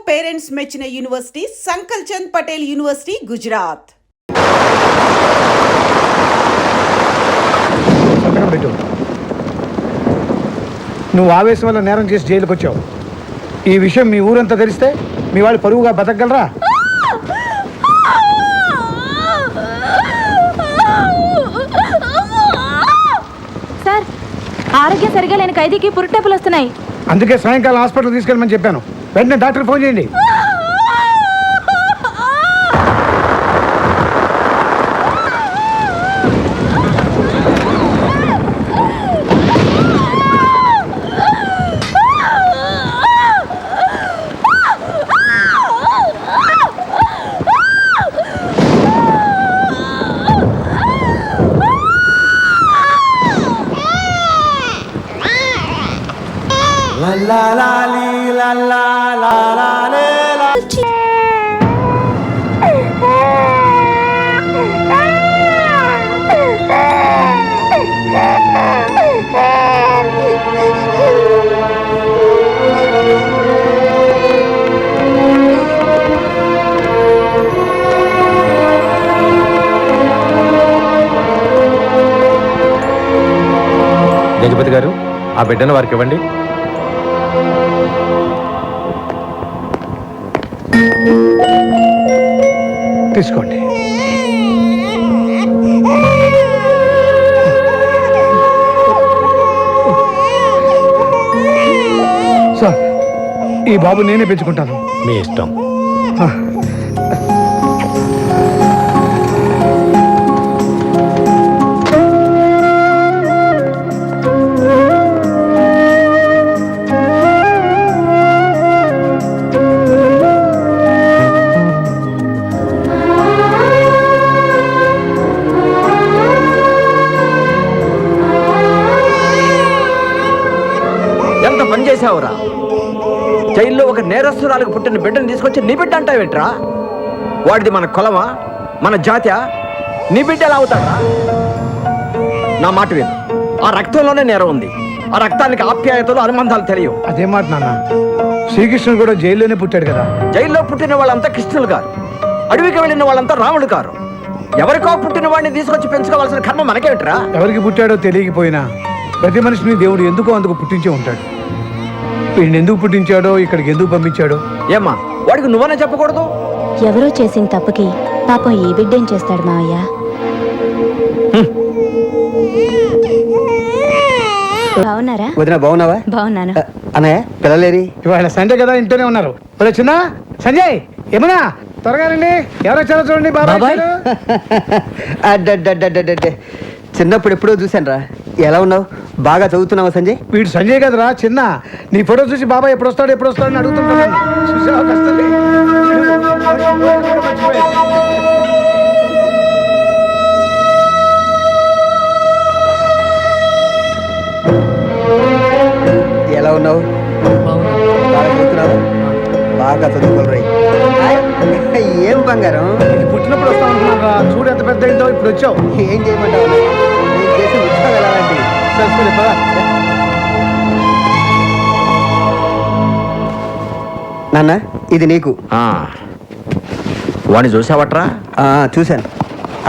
Parents మెచ్చిన university సంకల్ Chand Patel university Gujarat. నువ్వు ఆవేశం వల్ల నేరం చేసి జైలుకి వచ్చావు. ఈ విషయం మీ ఊరంతా తెలిస్తే మీ వాళ్ళు పరువుగా బతకగలరా? సార్, ఆరోగ్యం సరిగా లేని ఖైదీకి పురుటేపులు వస్తున్నాయి. అందుకే సాయంకాలం హాస్పిటల్ తీసుకెళ్ళమని చెప్పాను. వెంటనే డాక్టర్ ఫోన్ చేయండి. గజపతి గారు, ఆ బిడ్డను వారికి ఇవ్వండి. తీసుకోండి. సార్, ఈ బాబు నేనే పెంచుకుంటాను. మీ ఇష్టం. ఎంత పని చేసావురా? జైల్లో ఒక నేరస్తురాలకు పుట్టిన బిడ్డను తీసుకొచ్చి నీ బిడ్డ అంటావేంట్రా? వాడిది మన కులమా, మన జాత్యా? నీ బిడ్డ ఎలా అవుతాడా? నా మాట విను, ఆ రక్తంలోనే నేరం ఉంది. ఆ రక్తానికి ఆప్యాయతలు అనుబంధాలు తెలియవు. అదే మాట నాన్న. శ్రీకృష్ణుడు కూడా జైల్లోనే పుట్టాడు కదా. జైల్లో పుట్టిన వాళ్ళంతా కృష్ణులు కారు, అడవికి వెళ్ళిన వాళ్ళంతా రాముడు కారు. ఎవరికో పుట్టిన వాడిని తీసుకొచ్చి పెంచుకోవాల్సిన కర్మ మనకేమిట్రా? ఎవరికి పుట్టాడో తెలియకపోయినా ప్రతి మనిషిని దేవుడు ఎందుకో అందుకు పుట్టించే ఉంటాడు. వీడిని ఎందుకు పుట్టించాడో, ఇక్కడికి ఎందుకు పంపించాడో ఏమ్మా, వాడికి నువ్వనే చెప్పకూడదు? ఎవరో చేసిన తప్పుకి పాపం ఈ బిడ్డేం చేస్తాడు మావయ్య? బాగున్నారా? వదినా బాగున్నావా? బాగున్నాను. అన్నయ్య పిల్లలేరి? ఇవాళ సండే కదా, ఇంట్లోనే ఉన్నారు. చిన్న సంజయ్, ఏమన్నా త్వరగా రండి. ఎవరో చాలా చూడండి. బాబాయ్ చిన్నప్పుడు ఎప్పుడో చూశాను రా. ఎలా ఉన్నావు? బాగా చదువుతున్నావా సంజయ్? వీడు సంజయ్ కదరా చిన్న. నీ ఫోటో చూసి బాబాయ్ ఎప్పుడు వస్తాడని అడుగుతుంటాను. చూసావా కష్టం. ఎలా ఉన్నావు? బాగా చదువుతున్నావు? బాగా చదువుకోరు. ఏం బంగారం, పుట్టినప్పుడు వస్తా ఉంటున్నారా? చూడు ఎంత పెద్ద ఏంటో. ఇప్పుడు వచ్చావు. ఏం చేయమంటావు? నేను చేసే ఉత్సవం ఎలాంటి? నాన్న, ఇది నీకు. వాడిని చూసావట్రా? చూశాను.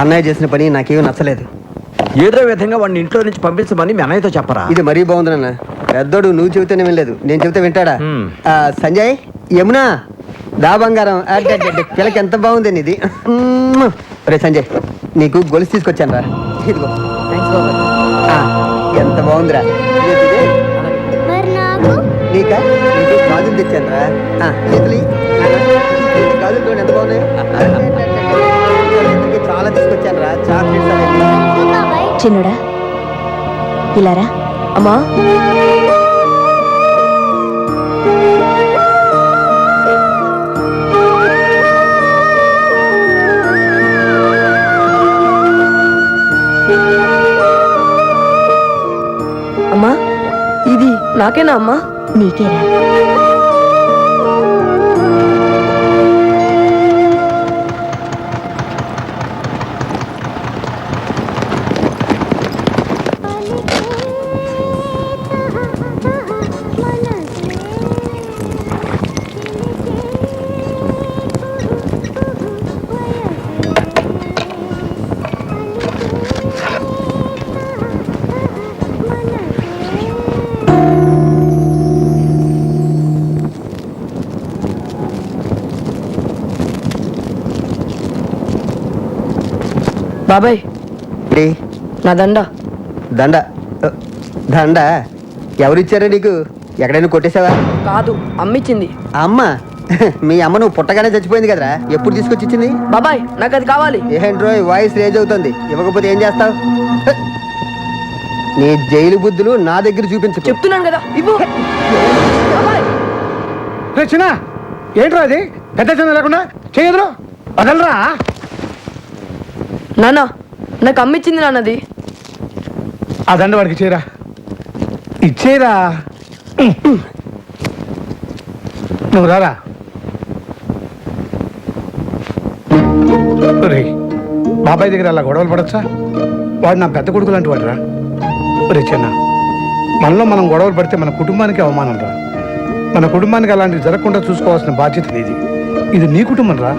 అన్నయ్య చేసిన పని నాకేమీ నచ్చలేదు. ఏదో విధంగా వాడిని ఇంట్లో నుంచి పంపించమని మీ అన్నయ్యతో చెప్పరా? ఇది మరీ బాగుంది నాన్న. పెద్దోడు నువ్వు చెబితేనే వినలేదు, నేను చెబితే వింటాడా? సంజయ్, యమునా దా బంగారం. పిల్లకి ఎంత బాగుంది ఇది. రే సంజయ్, నీకు గొలుసు తీసుకొచ్చాను రా. ఇదిగో. ఎంత బాగుందిరా. నీకా? నీకు గాజులు తెచ్చాను రా. చేతులు గాజులు చూడండి ఎంత బాగున్నాయి. చాలా తీసుకొచ్చాను రా. చాక్లెట్స్. చిన్నుడా, ఇలారా. అమ్మా, అమ్మా, ఇది నాకేనా అమ్మా? నీకేరా. బాబాయ్ రే నా దండ దండ దండ ఎవరిచ్చారా నీకు? ఎక్కడైనా కొట్టేసావా? కాదు అమ్మిచ్చింది. ఆ అమ్మ మీ అమ్మ నువ్వు పుట్టగానే చచ్చిపోయింది కదరా, ఎప్పుడు తీసుకొచ్చి ఇచ్చింది? బాబాయ్ నాకు అది కావాలి. ఏంట్రో వాయిస్ రేజ్ అవుతుంది, ఇవ్వకపోతే ఏం చేస్తావు? నీ జైలు బుద్ధులు నా దగ్గర చూపించు. చెప్తున్నాను కదా ఇవ్వు. బాబాయ్ రే చిన్న, ఏంట్రా అది? పెద్ద చిన్న లేకుండా చేయదురా, వదలరా. నాన్న నాకు అమ్మిచ్చింది నాన్నది. ఆ దండ వాడికి ఇచ్చేరా, ఇచ్చేరా. నువ్వు రారా. రే బాబాయ్ దగ్గర అలా గొడవలు పడచ్చా? వాడు నా పెద్ద కొడుకు లాంటి వాడు రా. రే చిన్న, మనలో మనం గొడవలు పడితే మన కుటుంబానికి అవమానం రా. మన కుటుంబానికి అలాంటివి జరగకుండా చూసుకోవాల్సిన బాధ్యత నీది. ఇది నీ కుటుంబం రా.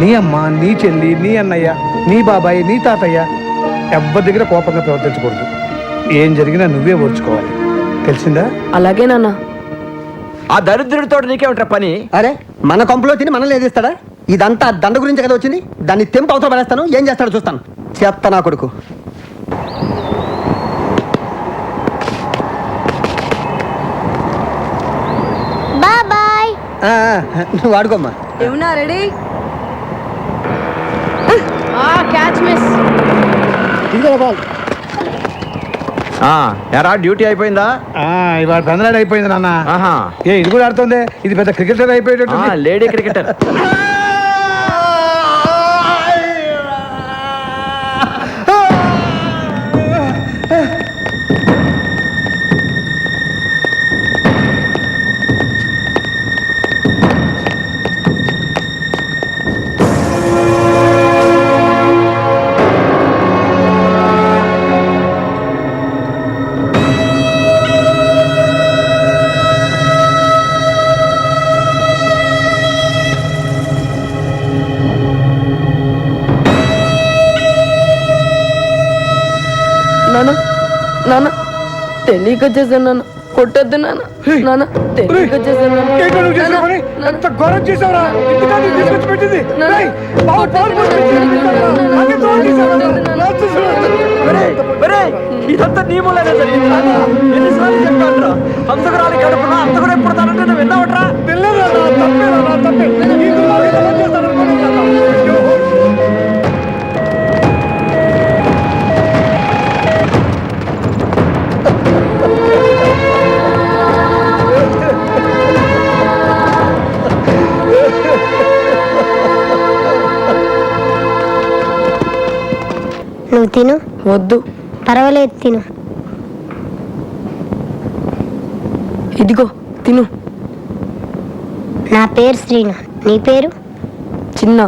నీ అమ్మ, నీ చెల్లి, నీ అన్నయ్య, నీ బాబాయ్, నీ తాతయ్య ఎవ్వరి దగ్గర కోపంగా ప్రవర్తించకూడదు. ఏం జరిగినా నువ్వే ఓర్చుకోవాలి, తెలిసిందా? అలాగే నాన్న. ఆ దరిద్రుడితో నీకేమిట్రా పని? అరే మన కొంపలో తిని మనల్ని ఏదిస్తాడా? ఇదంతా ఆ దండ గురించి కదా వచ్చింది. దాన్ని తెంపు అవతల పడేస్తాను, ఏం చేస్తాడో చూస్తాను. చెత్త నా కొడుకు. నువ్వు వాడుకోమ్మా. ఏమన్నా రెడీ? Catch miss. ఎరా డ్యూటీ అయిపోయిందా? ఇవాళ పెందలాడు అయిపోయింది నాన్న. ఆహా. ఇది కూడా ఆడుతుంది. ఇది పెద్ద క్రికెటర్ అయిపోయేటట్టు. Lady cricketer. నాన్న తెలియక చేశాను నాన్న, కొట్టొద్దు నాన్న. నాన్న తెలియక చేశాను నాన్న. ఎంత ఘోరం చేసావురా! ఇంతకాలం తీసుకొచ్చి పెట్టింది. రేయ్, బావ పాలు పోసి పెట్టింది. అదే తోడు చేసావురా. ఇదంతా నీ మూలనే జరిగింది. ఎన్నిసార్లు చెప్పాను? హంసకురాలి కడుపున అంతకుడు ఎప్పుడు తనంటే నువ్వు విన్నావట్రా? పిల్లరా, తప్పేరా, తప్పే. ఈ దుర్మార్గుడు ఎలా చేస్తాడు అనుకున్నావు? నువ్వు తిను. వద్దు పర్వాలేదు, తిను. ఇదిగో తిను. నా పేరు శ్రీను, నీ పేరు? చిన్న.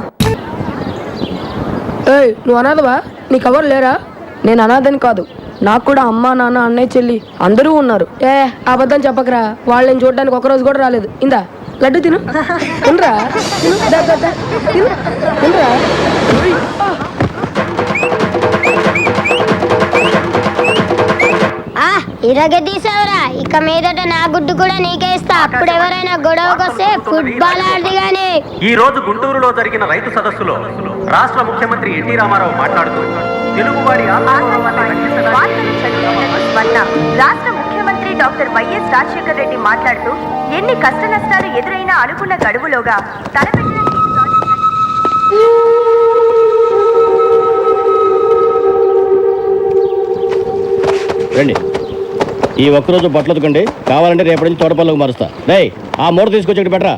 ఏయ్ నువ్వు అనాథవా? నీకు ఎవరు లేరా? నేను అనాథని కాదు, నాకు కూడా అమ్మ, నాన్న, అన్నయ్య, చెల్లి అందరూ ఉన్నారు. అబద్ధం చెప్పకరా, వాళ్ళని చూడడానికి ఒకరోజు కూడా రాలేదు. ఇందా లడ్డు తిను. తినరా, తిను. దా, దా, దా. తిను. తినరా. ఇరగదీసావురా, ఇక మీదట నా గుడ్డు కూడా నీకే ఇస్తా. అప్పుడు ఎవరైనా గొడవకొస్తే ఫుట్బాల్ ఆడది గాని. ఈ రోజు గుంటూరులో జరిగిన రైతు సదస్సులో రాష్ట్ర ముఖ్యమంత్రి ఎన్టీ రామారావు మాట్లాడుతూ తెలుగువాడి రాష్ట్ర ముఖ్యమంత్రి డాక్టర్ వైఎస్ రాజశేఖర్ రెడ్డి మాట్లాడుతూ ఎన్ని కష్ట నష్టాలు ఎదురైనా అనుకున్న గడువులోగా తలపెట్టిన రండి, ఈ ఒక్కరోజు బట్టలు ఉతకండి, కావాలంటే రేపటి నుంచి తోటపల్లికి మారుస్తా. రే ఆ మూట తీసుకొచ్చి బెటరా.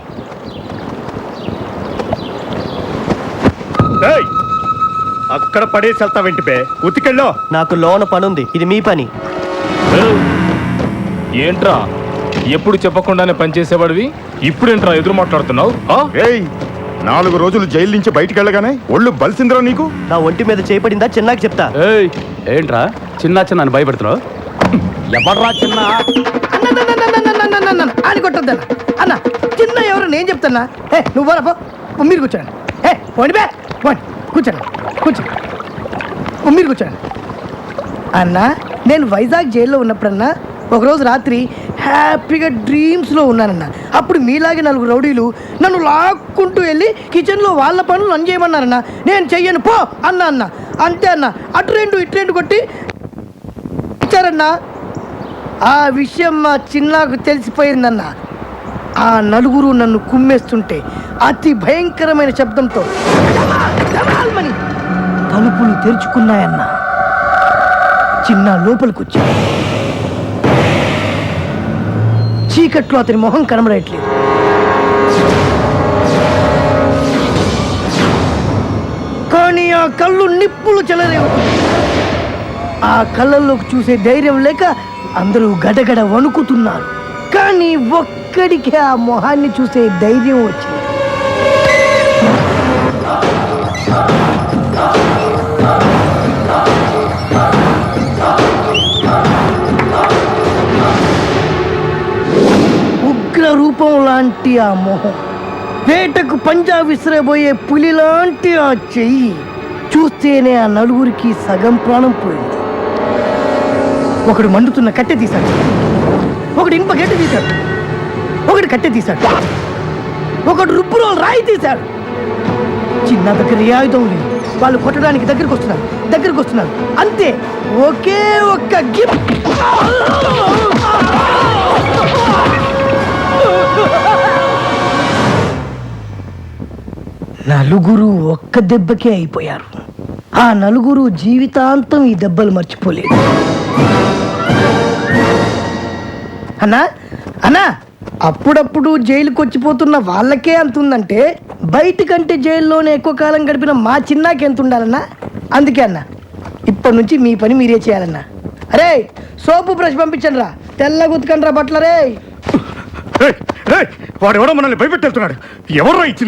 అక్కడ పడేసి వెళ్తా వెంటిపే ఉతికెళ్ళో. నాకు లోన పనుంది, ఇది మీ పని. ఏంట్రా ఎప్పుడు చెప్పకుండానే పనిచేసేవాడివి, ఇప్పుడేంట్రా ఎదురు మాట్లాడుతున్నావు? 4 రోజులు జైలు నుంచి బయటికి వెళ్ళగానే ఒళ్ళు బలిసిందిరా నీకు. నా ఒంటి మీద చేపడిందా చిన్నాకి చెప్తా. ఏంట్రా చిన్న చిన్న అని భయపెడుతున్నావు? ఎవడ్రా చిన్న? అని కొట్టద్దా అన్న, చిన్న ఎవరు నేను చెప్తున్నా. నువ్వు పోరా, మీరు కూర్చోండి. పోండి బే, పోండి, కూర్చోండి, కూర్చోండి, మీరు కూర్చోండి. అన్న నేను వైజాగ్ జైల్లో ఉన్నప్పుడన్నా ఒకరోజు రాత్రి హ్యాపీగా డ్రీమ్స్లో ఉన్నానన్న. అప్పుడు మీలాగే 4 రౌడీలు నన్ను లాక్కుంటూ వెళ్ళి కిచెన్లో వాళ్ళ పనులు నన్ను చేయమన్నారన్న. నేను చెయ్యను పో అన్న. అంతే అన్న, అటు రెండు ఇటు రెండు కొట్టి ఇచ్చారన్నా. ఆ విషయం మా చిన్నాకు తెలిసిపోయిందన్న. ఆ నలుగురు నన్ను కుమ్మేస్తుంటే అతి భయంకరమైన శబ్దంతో డమాల్మని తలుపులు తెరుచుకున్నాయన్న. చిన్న లోపలికి వచ్చా. చీకట్లో అతని మొహం కనబడట్లేదు. కానీ ఆ కళ్ళు నిప్పులు చెలరేగుతుంది. ఆ కళ్ళల్లోకి చూసే ధైర్యం లేక అందరూ గడగడ వణుకుతున్నారు. కానీ ఒక్కడికి ఆ మొహాన్ని చూసే ధైర్యం వచ్చింది. ఉగ్ర రూపం లాంటి ఆ మొహం, వేటకు పంజా విసిరబోయే పులి లాంటి ఆ చెయ్యి చూస్తేనే ఆ నలుగురికి సగం ప్రాణం పోయింది. ఒకడు మండుతున్న కట్టె తీశాడు, ఒకడు ఇనుప గెట్ట తీశాడు, ఒకడు కట్టె తీశాడు, ఒకడు రుబ్బులో రాయి తీశాడు. చిన్న దగ్గర ఏ ఆయుధం లేదు. వాళ్ళు కొట్టడానికి దగ్గరికి వస్తున్నారు. అంతే, ఒకే ఒక్క గిఫ్ట్. నలుగురు ఒక్క దెబ్బకే అయిపోయారు. ఆ నలుగురు జీవితాంతం ఈ దెబ్బలు మర్చిపోలేదు. అన్నా, అప్పుడప్పుడు జైలుకి వచ్చిపోతున్న వాళ్ళకే అంతుందంటే బయటకంటే జైల్లోనే ఎక్కువ కాలం గడిపిన మా చిన్నాకి ఎంత ఉండాలన్నా? అందుకే అన్న, ఇప్పటి నుంచి మీ పని మీరే చేయాలన్నా. అరే, సోపు బ్రష్ పంపించండి రా, తెల్లగా ఉతకండి రా బట్టలరే. వాడు ఎవడో మనల్ని భయపెట్టేస్తున్నాడు. ఎవరో ఇచ్చి